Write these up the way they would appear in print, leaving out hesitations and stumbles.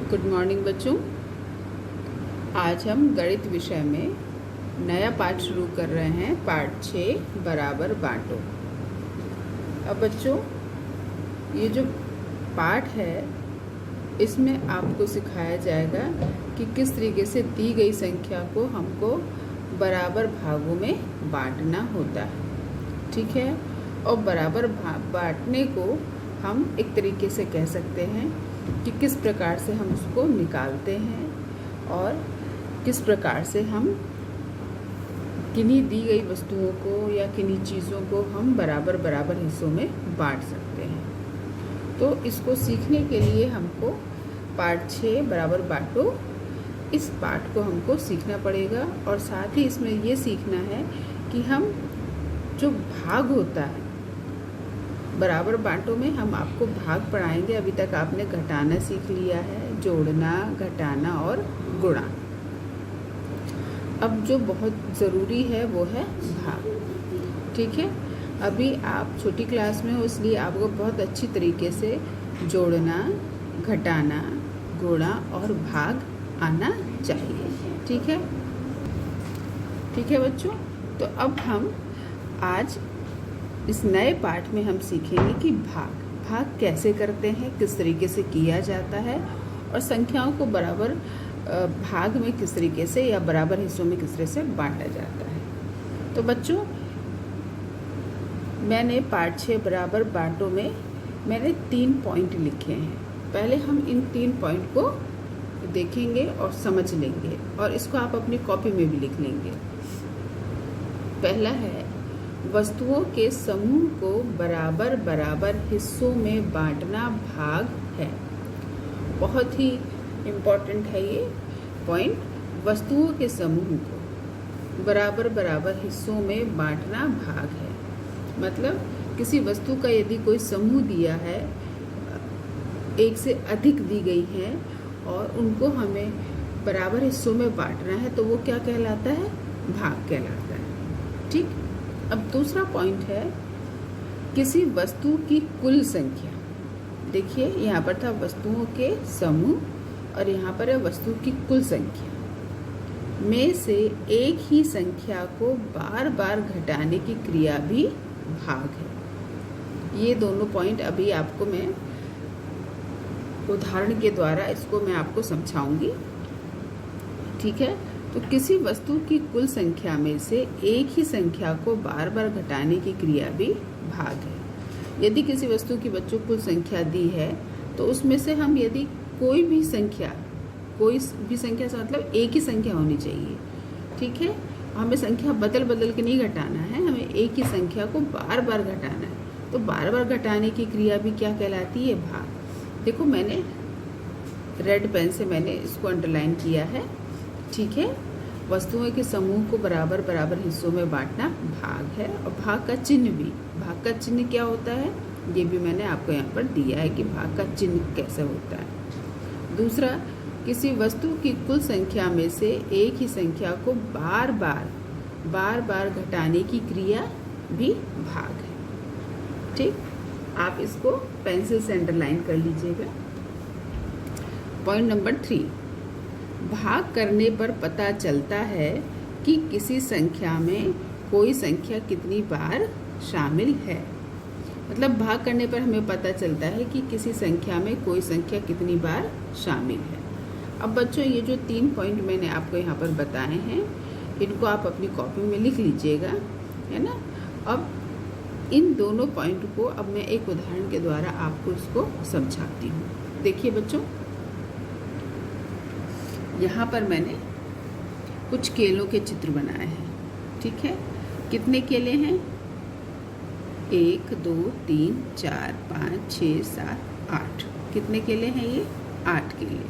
Good morning बच्चों। आज हम गणित विषय में नया पाठ शुरू कर रहे हैं। पाठ 6 बराबर बांटो। अब बच्चों, ये जो पाठ है इसमें आपको सिखाया जाएगा कि किस तरीके से दी गई संख्या को हमको बराबर भागों में बांटना होता है। ठीक है। और बराबर बांटने को हम एक तरीके से कह सकते हैं कि किस प्रकार से हम उसको निकालते हैं और किस प्रकार से हम किन्हीं दी गई वस्तुओं को या किन्हीं चीज़ों को हम बराबर बराबर हिस्सों में बांट सकते हैं। तो इसको सीखने के लिए हमको पाठ 6 बराबर बांटो, इस पाठ को हमको सीखना पड़ेगा। और साथ ही इसमें ये सीखना है कि हम जो भाग होता है बराबर बांटो में हम आपको भाग पढ़ाएंगे। अभी तक आपने घटाना सीख लिया है, जोड़ना, घटाना और गुणा। अब जो बहुत ज़रूरी है वो है भाग। ठीक है। अभी आप छोटी क्लास में हो, इसलिए आपको बहुत अच्छी तरीके से जोड़ना, घटाना, गुणा और भाग आना चाहिए। ठीक है। ठीक है बच्चों। तो अब हम आज इस नए पाठ में हम सीखेंगे कि भाग कैसे करते हैं, किस तरीके से किया जाता है और संख्याओं को बराबर भाग में किस तरीके से या बराबर हिस्सों में किस तरह से बांटा जाता है। तो बच्चों, मैंने पाठ 6 बराबर बांटो में मैंने 3 पॉइंट लिखे हैं। पहले हम इन 3 पॉइंट को देखेंगे और समझ लेंगे और इसको आप अपनी कॉपी में भी लिख लेंगे। पहला है, वस्तुओं के समूह को बराबर बराबर हिस्सों में बांटना भाग है। बहुत ही इम्पोर्टेंट है ये पॉइंट। वस्तुओं के समूह को बराबर बराबर हिस्सों में बांटना भाग है। मतलब किसी वस्तु का यदि कोई समूह दिया है, एक से अधिक दी गई है और उनको हमें बराबर हिस्सों में बांटना है, तो वो क्या कहलाता है? भाग कहलाता है। ठीक। अब दूसरा पॉइंट है, किसी वस्तु की कुल संख्या। देखिए यहाँ पर था वस्तुओं के समूह और यहाँ पर है वस्तु की कुल संख्या में से एक ही संख्या को बार बार घटाने की क्रिया भी भाग है। ये दोनों पॉइंट अभी आपको मैं उदाहरण के द्वारा इसको मैं आपको समझाऊंगी। ठीक है। तो किसी वस्तु की कुल संख्या में से एक ही संख्या को बार बार घटाने की क्रिया भी भाग है। यदि किसी वस्तु की बच्चों कुल संख्या दी है तो उसमें से हम यदि कोई भी संख्या से मतलब एक ही संख्या होनी चाहिए। ठीक है। हमें संख्या बदल बदल के नहीं घटाना है, हमें एक ही संख्या को बार बार घटाना है। तो बार बार घटाने की क्रिया भी क्या कहलाती है? भाग। देखो मैंने रेड पेन से मैंने इसको अंडरलाइन किया है। ठीक है। वस्तुओं के समूह को बराबर बराबर हिस्सों में बांटना भाग है। और भाग का चिन्ह भी, भाग का चिन्ह क्या होता है ये भी मैंने आपको यहाँ पर दिया है कि भाग का चिन्ह कैसे होता है। दूसरा, किसी वस्तु की कुल संख्या में से एक ही संख्या को बार बार घटाने की क्रिया भी भाग है। ठीक। आप इसको पेंसिल से अंडरलाइन कर लीजिएगा। पॉइंट नंबर 3, भाग करने पर पता चलता है कि किसी संख्या में कोई संख्या कितनी बार शामिल है। मतलब भाग करने पर हमें पता चलता है कि किसी संख्या में कोई संख्या कितनी बार शामिल है। अब बच्चों, ये जो 3 पॉइंट मैंने आपको यहाँ पर बताए हैं, इनको आप अपनी कॉपी में लिख लीजिएगा, है ना। अब इन दोनों पॉइंट को अब मैं एक उदाहरण के द्वारा आपको इसको समझाती हूँ। देखिए बच्चों, यहाँ पर मैंने कुछ केलों के चित्र बनाए हैं। ठीक है। कितने केले हैं? 1 2 3 4 5 6 7 8। कितने केले हैं ये? 8 केले।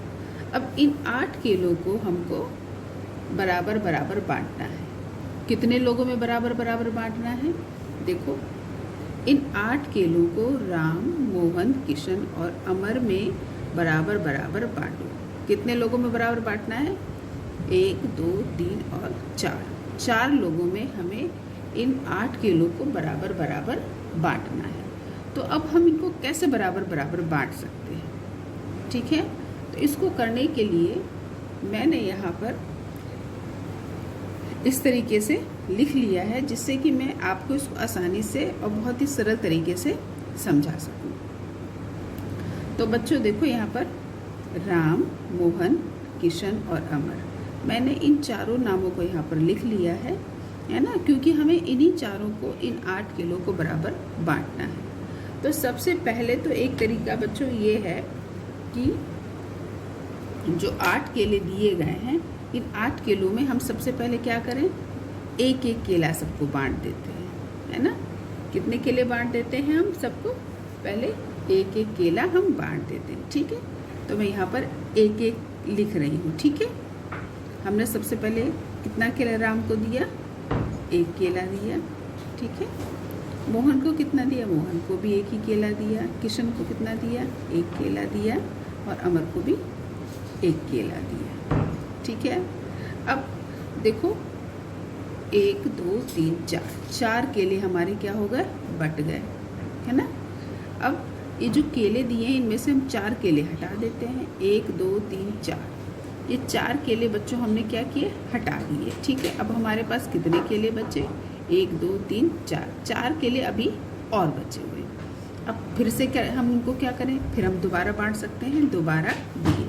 अब इन 8 केलों को हमको बराबर बराबर बांटना है। कितने लोगों में बराबर बराबर बांटना है? देखो, इन 8 केलों को राम, मोहन, किशन और अमर में बराबर बराबर बांटो। कितने लोगों में बराबर बांटना है? 1 2 3 और 4 लोगों में हमें इन 8 केलों को बराबर बराबर बांटना है। तो अब हम इनको कैसे बराबर बराबर बांट सकते हैं? ठीक है। तो इसको करने के लिए मैंने यहाँ पर इस तरीके से लिख लिया है, जिससे कि मैं आपको इसको आसानी से और बहुत ही सरल तरीके से समझा सकूं। तो बच्चों देखो, यहाँ पर राम, मोहन, किशन और अमर, मैंने इन चारों नामों को यहाँ पर लिख लिया है ना, क्योंकि हमें इन्हीं चारों को, इन 8 केलों को बराबर बांटना है। तो सबसे पहले तो एक तरीका बच्चों ये है कि जो 8 केले दिए गए हैं, इन 8 केलों में हम सबसे पहले क्या करें, एक एक केला सबको बांट देते हैं, है ना। कितने केले बांट देते हैं हम सबको, पहले एक एक केला हम बांट देते हैं, ठीक है। तो मैं यहाँ पर एक एक लिख रही हूँ, ठीक है। हमने सबसे पहले कितना केला राम को दिया, एक केला दिया, ठीक है। मोहन को कितना दिया, मोहन को भी एक ही केला दिया। किशन को कितना दिया, एक केला दिया। और अमर को भी एक केला दिया, ठीक है। अब देखो 1 2 3 4 केले हमारे क्या हो गए, बट गए, है ना। अब ये जो केले दिए हैं, इनमें से हम 4 केले हटा देते हैं। 1 2 3 4, ये 4 केले बच्चों हमने क्या किए, हटा दिए, ठीक है। अब हमारे पास कितने केले बचे, 1 2 3 4 केले अभी और बचे हुए। अब फिर से क्या, हम उनको क्या करें, फिर हम दोबारा बांट सकते हैं। दोबारा दिए,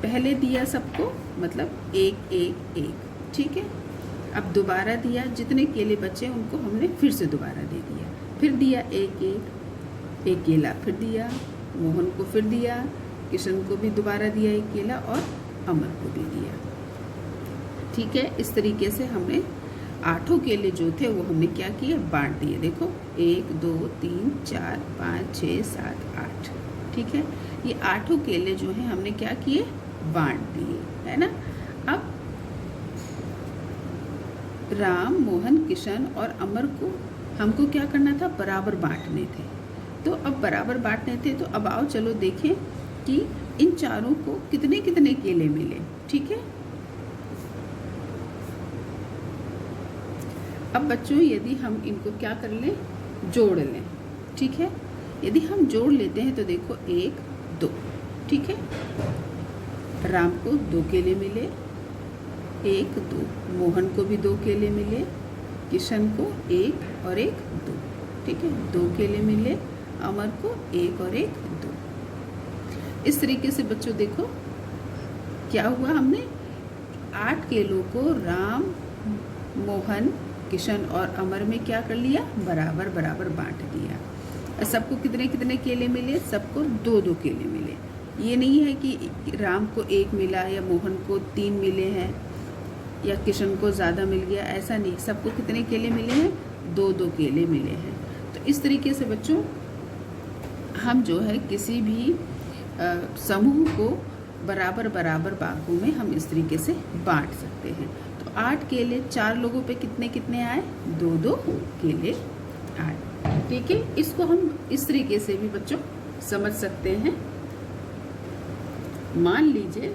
पहले दिया सबको, मतलब 1 1 1, ठीक है। अब दोबारा दिया, जितने केले बचे उनको हमने फिर से दोबारा दे दिया। फिर दिया 1 1 1 केला, फिर दिया मोहन को, फिर दिया किशन को भी दोबारा दिया 1 केला, और अमर को भी दिया, ठीक है। इस तरीके से हमने 8 केले जो थे वो हमने क्या किए, बांट दिए। देखो 1 2 3 4 5 6 7 8, ठीक है। ये 8 केले जो हैं हमने क्या किए, बांट दिए, है ना। अब राम, मोहन, किशन और अमर को हमको क्या करना था, बराबर बांटने थे। तो अब बराबर बांटने थे, तो अब आओ चलो देखें कि इन चारों को कितने कितने केले मिले, ठीक है। अब बच्चों यदि हम इनको क्या कर लें, जोड़ लें, ठीक है। यदि हम जोड़ लेते हैं तो देखो 1 2, ठीक है। राम को 2 केले मिले, 1 2, मोहन को भी 2 केले मिले, किशन को 1 और 1 2, ठीक है। 2 केले मिले, अमर को 1 और 1 2। इस तरीके से बच्चों देखो क्या हुआ, हमने 8 केलों को राम, मोहन, किशन और अमर में क्या कर लिया, बराबर बराबर बांट दिया। और सबको कितने कितने केले मिले, सबको 2 2 केले मिले। ये नहीं है कि राम को 1 मिला या मोहन को 3 मिले हैं या किशन को ज़्यादा मिल गया, ऐसा नहीं। सबको कितने केले मिले हैं, 2 2 केले मिले हैं। तो इस तरीके से बच्चों हम जो है किसी भी समूह को बराबर बराबर भागों में हम इस तरीके से बांट सकते हैं। तो 8 केले 4 लोगों पे कितने कितने आए, 2 2 केले आए, ठीक है। इसको हम इस तरीके से भी बच्चों समझ सकते हैं। मान लीजिए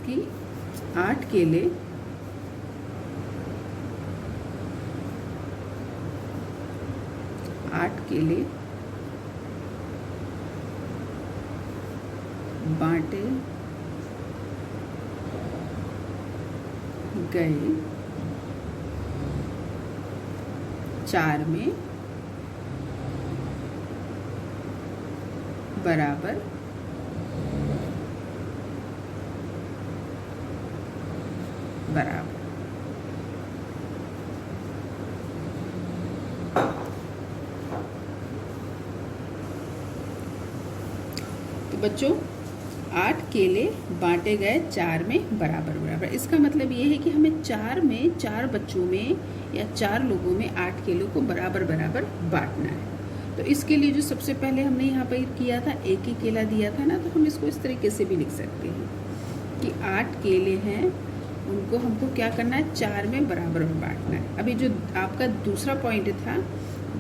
कि 8 केले बांटे गए 4 में बराबर बराबर। तो बच्चों 8 केले बांटे गए 4 में बराबर बराबर। इसका मतलब ये है कि हमें 4 बच्चों में या 4 लोगों में 8 केलों को बराबर बराबर बांटना है। तो इसके लिए जो सबसे पहले हमने यहाँ पर किया था, एक ही केला दिया था ना, तो हम इसको इस तरीके से भी लिख सकते हैं कि 8 केले हैं, उनको हमको क्या करना है, 4 में बराबर बांटना है। अभी जो आपका दूसरा पॉइंट था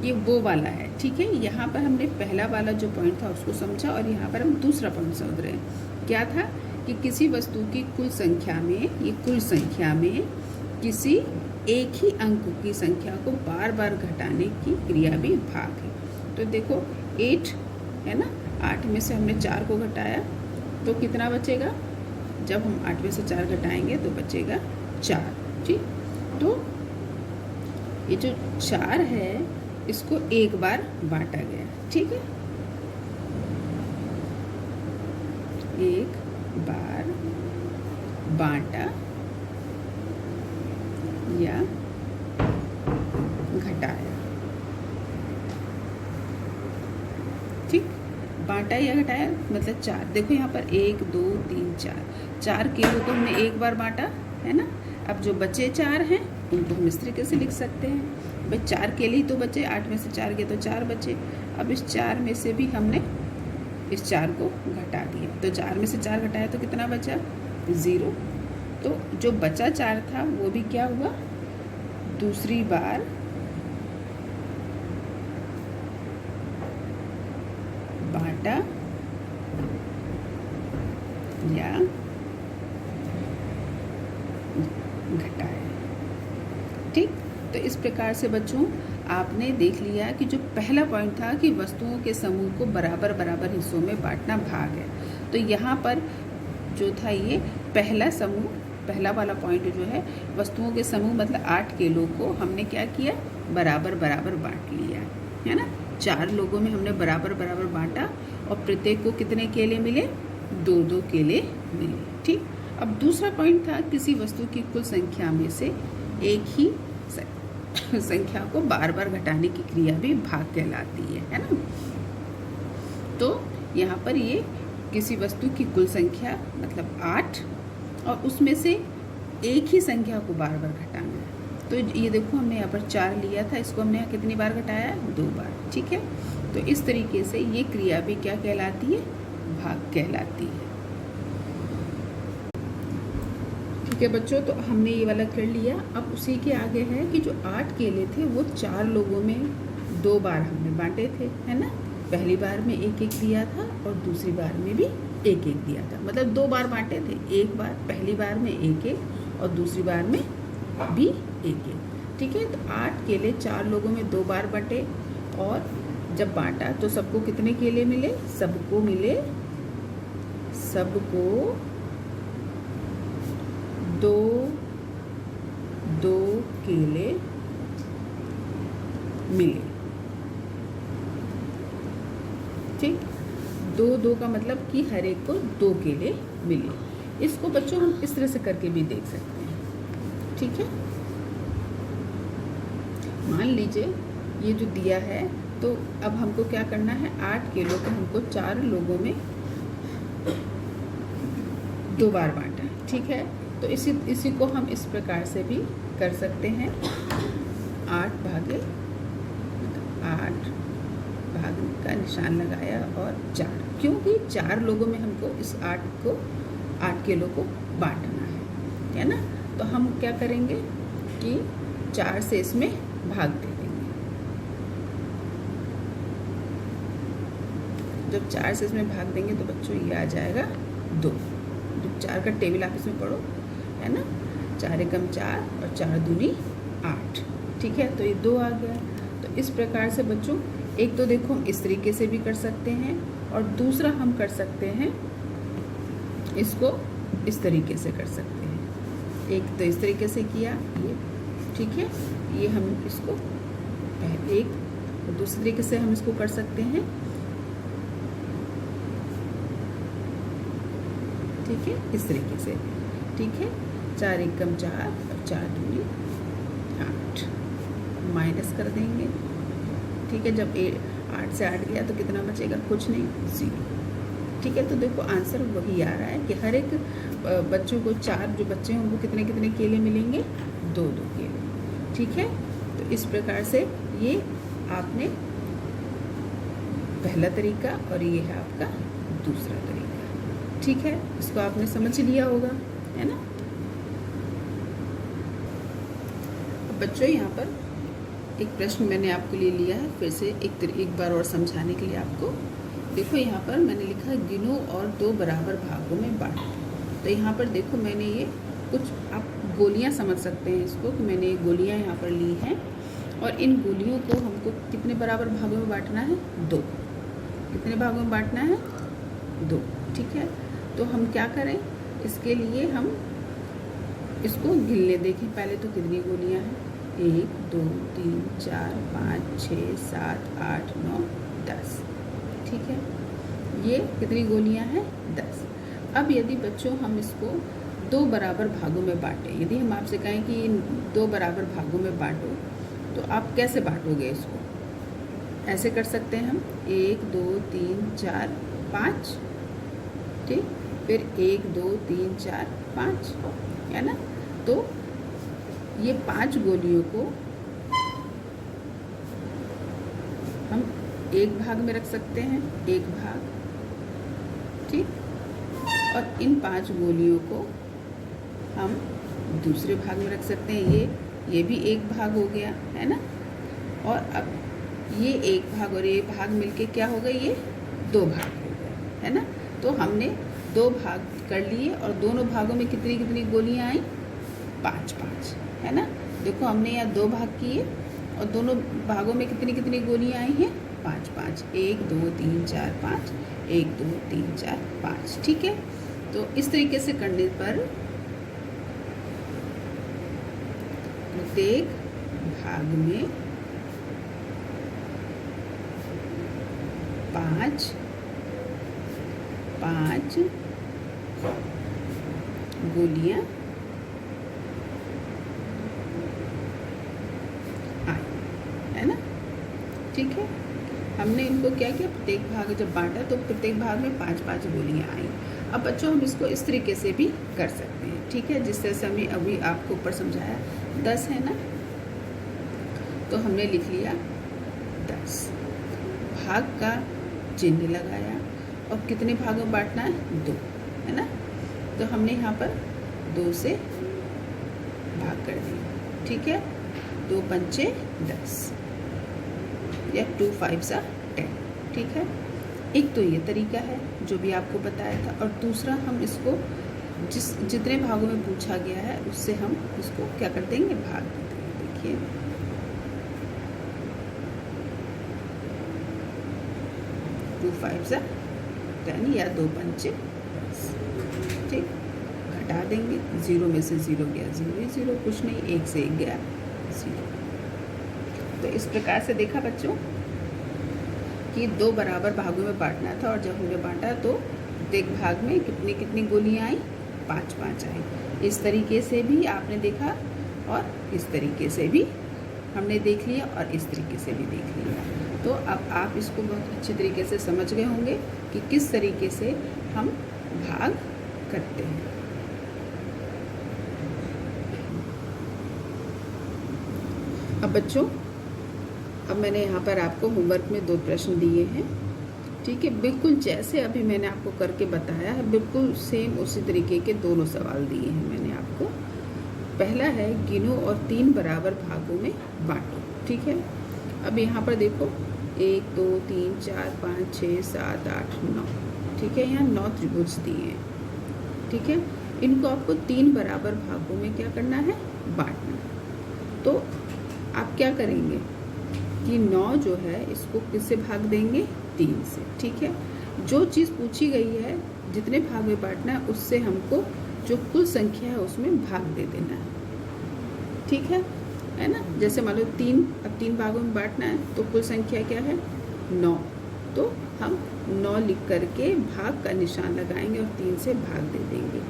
ये वो वाला है, ठीक है। यहाँ पर हमने पहला वाला जो पॉइंट था उसको समझा, और यहाँ पर हम दूसरा पॉइंट समझ रहे हैं। क्या था कि किसी वस्तु की कुल संख्या में, ये कुल संख्या में किसी एक ही अंक की संख्या को बार बार घटाने की क्रिया भी भाग है। तो देखो 8 है ना, 8 में से हमने 4 को घटाया तो कितना बचेगा? जब हम 8 में से 4 घटाएंगे तो बचेगा 4। ठीक, तो ये जो 4 है इसको एक बार बांटा गया। ठीक है, एक बार बांटा या घटाया। ठीक, बांटा या घटाया मतलब 4। देखो यहाँ पर 1 2 3 4 केलों को हमने एक बार बांटा है ना। अब जो बचे 4 हैं उनको हम इस तरीके से लिख सकते हैं, भाई 4 केले ही तो बचे, 8 में से 4 गए तो 4 बचे। अब इस 4 में से भी हमने इस 4 को घटा दिया, तो 4 में से 4 घटाया तो कितना बचा? 0। तो जो बचा 4 था वो भी क्या हुआ? दूसरी बार बांटा या घटाया। ठीक, तो इस प्रकार से बच्चों आपने देख लिया कि जो पहला पॉइंट था कि वस्तुओं के समूह को बराबर बराबर हिस्सों में बांटना भाग है। तो यहाँ पर जो था ये पहला समूह, पहला वाला पॉइंट जो है वस्तुओं के समूह मतलब 8 केलों को हमने क्या किया? बराबर बराबर बांट लिया है ना। 4 लोगों में हमने बराबर बराबर बांटा और प्रत्येक को कितने केले मिले? 2-2 केले मिले। ठीक, अब दूसरा पॉइंट था किसी वस्तु की कुल संख्या में से एक ही संख्या को बार बार घटाने की क्रिया भी भाग कहलाती है ना। तो यहाँ पर ये किसी वस्तु की कुल संख्या मतलब 8 और उसमें से एक ही संख्या को बार बार घटाना है। तो ये देखो हमने यहाँ पर 4 लिया था, इसको हमने यहाँ कितनी बार घटाया? 2 बार। ठीक है, तो इस तरीके से ये क्रिया भी क्या कहलाती है? भाग कहलाती है। ठीक है बच्चों, तो हमने ये वाला कर लिया। अब उसी के आगे है कि जो 8 केले थे वो 4 लोगों में 2 बार हमने बांटे थे है ना। पहली बार में 1-1 दिया था और दूसरी बार में भी 1-1 दिया था, मतलब 2 बार बांटे थे। एक बार पहली बार में 1-1 और दूसरी बार में भी 1-1। ठीक है, तो 8 केले 4 लोगों में 2 बार बटे और जब बांटा तो सबको कितने केले मिले? सबको 2 केले मिले। ठीक, 2-2 का मतलब कि हर एक को 2 केले मिले। इसको बच्चों हम इस तरह से करके भी देख सकते हैं। ठीक है, मान लीजिए ये जो दिया है तो अब हमको क्या करना है? 8 केलों को हमको 4 लोगों में 2 बार बांटा है। ठीक है, तो इसी को हम इस प्रकार से भी कर सकते हैं। 8 भागे 8 भाग का निशान लगाया और 4, क्योंकि 4 लोगों में हमको इस 8 केलों को बांटना है ना। तो हम क्या करेंगे कि 4 से इसमें भाग दे देंगे। जब 4 से इसमें भाग देंगे तो बच्चों ये आ जाएगा 2। जब 4 का टेबल आप इसमें पढ़ो है ना, 4 एकम 4 और 4 दूनी 8। ठीक है, तो ये 2 आ गया। तो इस प्रकार से बच्चों एक तो देखो हम इस तरीके से भी कर सकते हैं और दूसरा हम कर सकते हैं इसको इस तरीके से कर सकते हैं। एक तो इस तरीके से किया ये, ठीक है, ये हम इसको एक दूसरे तरीके से हम इसको कर सकते हैं। ठीक है, इस तरीके से। ठीक है, 4 एकम 4 और 4 दूनी 8 माइनस कर देंगे। ठीक है, जब 8 से 8 गया तो कितना बचेगा? कुछ नहीं, 0। ठीक है, तो देखो आंसर वही आ रहा है कि हर एक बच्चों को 4 जो बच्चे हैं उनको कितने कितने केले मिलेंगे? 2-2 केले। ठीक है, तो इस प्रकार से ये आपने पहला तरीका और ये है आपका दूसरा तरीका। ठीक है, इसको आपने समझ लिया होगा है ना। बच्चों यहाँ पर एक प्रश्न मैंने आपके लिए लिया है, फिर से एक बार और समझाने के लिए आपको। देखो यहाँ पर मैंने लिखा है गिनो और 2 बराबर भागों में बांटो। तो यहाँ पर देखो मैंने ये कुछ आप गोलियाँ समझ सकते हैं इसको कि मैंने ये गोलियाँ यहाँ पर ली हैं और इन गोलियों को हमको कितने बराबर भागों में बांटना है? 2। कितने भागों में बांटना है? 2। ठीक है, तो हम क्या करें, इसके लिए हम इसको गिन ले। देखें पहले तो कितनी गोलियां हैं, 1 2 3 4 5 6 7 8 9 10। ठीक है, ये कितनी गोलियां हैं, 10। अब यदि बच्चों हम इसको 2 बराबर भागों में बांटें, यदि हम आपसे कहें कि 2 बराबर भागों में बांटो, तो आप कैसे बांटोगे इसको? ऐसे कर सकते हैं हम, 1 2 3 4 5, ठीक, फिर 1 2 3 4 5, है ना। तो ये 5 गोलियों को हम एक भाग में रख सकते हैं, एक भाग, ठीक, और इन 5 गोलियों को हम दूसरे भाग में रख सकते हैं। ये भी एक भाग हो गया, है ना। और अब ये एक भाग और ये भाग मिलके क्या हो गए, ये 2 भाग हो गए, है ना। तो हमने 2 भाग कर लिए और दोनों भागों में कितनी कितनी गोलियां आई, 5 5, है ना। देखो हमने यहाँ 2 भाग किए और दोनों भागों में कितनी कितनी गोलियां आई हैं, 5 5, 1 2 3 4 5, 1 2 3 4 5, ठीक है। तो इस तरीके से करने पर प्रत्येक भाग में 5 5 गोलियां आई, है ना। ठीक है, हमने इनको क्या किया, प्रत्येक भाग जब बांटा तो प्रत्येक भाग में 5 5 गोलियां आई। अब बच्चों हम इसको इस तरीके से भी कर सकते हैं, ठीक है, जिस तरह से हमने अभी आपको ऊपर समझाया। 10 है ना, तो हमने लिख लिया 10, भाग का चिन्ह लगाया और कितने भागों में बांटना है, 2, है ना। तो हमने यहाँ पर 2 से भाग कर दिया, ठीक है। 2 पंचे 10 या 2 5 10, ठीक है। एक तो ये तरीका है जो भी आपको बताया था, और दूसरा हम इसको जितने भागों में पूछा गया है उससे हम इसको क्या कर देंगे, भाग देंगे। देखिए 2 5 10 या 2 पंचे 10, ठीक। घटा देंगे, 0 में से 0 गया 0 ही 0, कुछ नहीं, 1 से 1 गया 0। तो इस प्रकार से देखा बच्चों कि 2 बराबर भागों में बांटना था, और जब हमने बांटा तो प्रत्येक भाग में कितनी कितनी गोलियां आई, 5 5 आई। इस तरीके से भी आपने देखा और इस तरीके से भी हमने देख लिया और इस तरीके से भी देख लिया। तो अब आप इसको बहुत अच्छे तरीके से समझ गए होंगे कि किस तरीके से हम भाग करते हैं। अब बच्चों, अब मैंने यहाँ पर आपको होमवर्क में 2 प्रश्न दिए हैं, ठीक है। बिल्कुल जैसे अभी मैंने आपको करके बताया है, बिल्कुल सेम उसी तरीके के दोनों सवाल दिए हैं मैंने आपको। पहला है, गिनो और 3 बराबर भागों में बांटो, ठीक है। अब यहाँ पर देखो 1 2 3 4 5 6 7 8 9, ठीक है। यहाँ 9 त्रिभुज दिए हैं, ठीक है। इनको आपको 3 बराबर भागों में क्या करना है, बांटना। तो आप क्या करेंगे कि 9 जो है इसको किससे भाग देंगे, 3 से, ठीक है। जो चीज़ पूछी गई है जितने भाग में बांटना है उससे हमको जो कुल संख्या है उसमें भाग दे देना है, ठीक है ना। जैसे मान लो 3, अब 3 भागों में बांटना है तो कुल संख्या क्या है, 9। तो हम 9 लिख करके भाग का निशान लगाएंगे और 3 से भाग दे देंगे,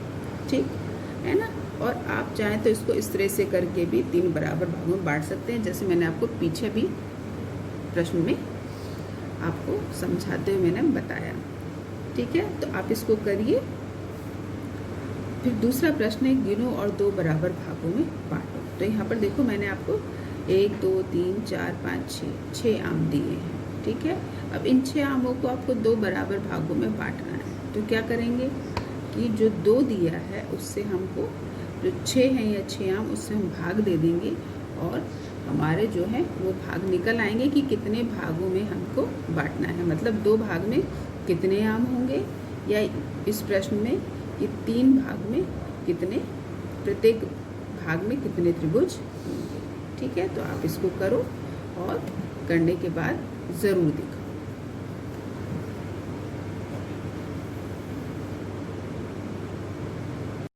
ठीक है ना। और आप चाहें तो इसको इस तरह से करके भी 3 बराबर भागों में बांट सकते हैं, जैसे मैंने आपको पीछे भी प्रश्न में आपको समझाते हुए मैंने बताया, ठीक है। तो आप इसको करिए। फिर दूसरा प्रश्न है, गिनो और 2 बराबर भागों में बांटो। तो यहाँ पर देखो मैंने आपको 1 2 3 4 5 6 आम दिए हैं, ठीक है। अब इन 6 आमों को आपको 2 बराबर भागों में बांटना है। तो क्या करेंगे कि जो 2 दिया है उससे हमको जो 6 हैं या 6 आम उससे हम भाग दे देंगे, और हमारे जो है वो भाग निकल आएंगे कि कितने भागों में हमको बांटना है। मतलब 2 भाग में कितने आम होंगे, या इस प्रश्न में ये 3 भाग में कितने, प्रत्येक भाग में कितने त्रिभुज होंगे, ठीक है। तो आप इसको करो और करने के बाद ज़रूर दिखाओ।